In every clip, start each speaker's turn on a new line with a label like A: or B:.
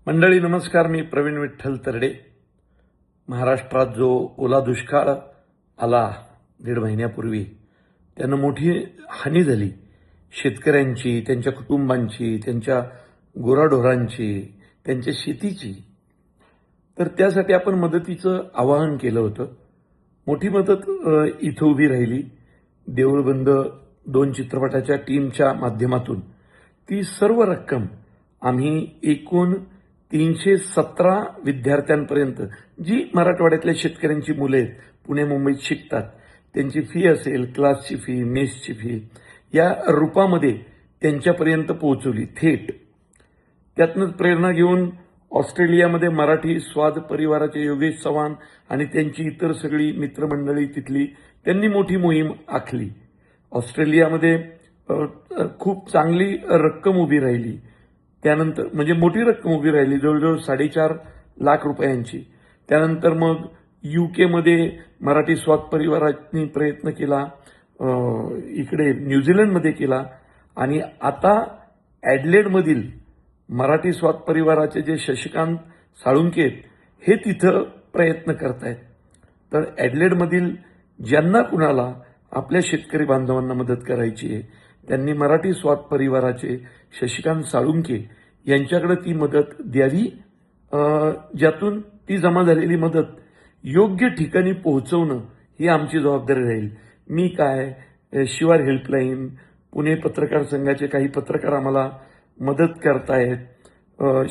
A: मंडळी नमस्कार. मी प्रवीण विठ्ठल तरडे. महाराष्ट्रात जो ओला दुष्काळ आला 1.5 महिन्यापूर्वी, त्यानं मोठी हानी झाली शेतकऱ्यांची, त्यांच्या कुटुंबांची, त्यांच्या गुराढोरांची, त्यांच्या शेतीची. तर त्यासाठी आपण मदतीचं आवाहन केलं होतं. मोठी मदत इथं उभी राहिली. देऊळबंद 2 चित्रपटाच्या टीमच्या माध्यमातून ती सर्व रक्कम आम्ही एकूण 317 विद्यार्थ्यांपर्यंत, जी मराठवाड्यातल्या शेतकऱ्यांची मुलं आहेत, पुणे मुंबईत शिकतात, त्यांची फी असेल, क्लासची फी, मेसची फी, या रूपामध्ये त्यांच्यापर्यंत पोहोचवली थेट. त्यातनं प्रेरणा घेऊन ऑस्ट्रेलियामध्ये मराठी स्वाद परिवाराचे योगेश चव्हाण आणि त्यांची इतर सगळी मित्रमंडळी तिथली, त्यांनी मोठी मोहीम आखली. ऑस्ट्रेलियामध्ये खूप चांगली रक्कम उभी राहिली. त्यानंतर म्हणजे मोठी रक्कम उभी राहिली, जवळजवळ 4.5 लाख रुपयांची. त्यानंतर मग यूकेमध्ये मराठी स्वाद परिवाराने प्रयत्न केला, इकडे न्यूझीलंडमध्ये केला, आणि आता ॲडलेडमधील मराठी स्वाद परिवाराचे जे शशिकांत साळुंके आहेत, हे तिथं प्रयत्न करतायत. तर ॲडलेडमधील ज्यांना कुणाला आपल्या शेतकरी बांधवांना मदत करायची आहे, त्यांनी मराठी स्वाद परिवाराचे शशिकांत साळुंके यांच्याकडे ती मदत द्यावी, ज्यातून ती जमा झालेली मदत योग्य ठिकाणी पोहोचवणं ही आमची जबाबदारी राहील. मी काय, शिवार हेल्पलाईन, पुणे पत्रकार संघाचे काही पत्रकार आम्हाला मदत करतायत,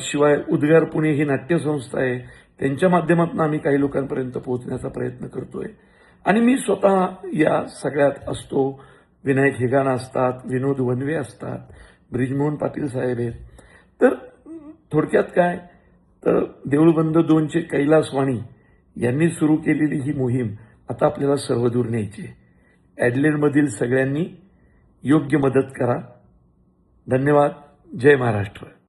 A: शिवाय उद्गार पुणे ही नाट्यसंस्था आहे, त्यांच्या माध्यमातून आम्ही काही लोकांपर्यंत पोहोचण्याचा प्रयत्न करतोय. आणि मी स्वतः या सगळ्यात असतो. विनायक हेगाना असतात, विनोद वनवे असतात, ब्रिजमोहन पाटील साहेब आहेत. तर थोडक्यात काय, तर देऊळबंद 2चे कैलास वाणी यांनी सुरू केलेली ही मोहीम आता आपल्याला सर्वदूर न्यायची आहे. ॲडलेडमधील सगळ्यांनी योग्य मदत करा. धन्यवाद. जय महाराष्ट्र.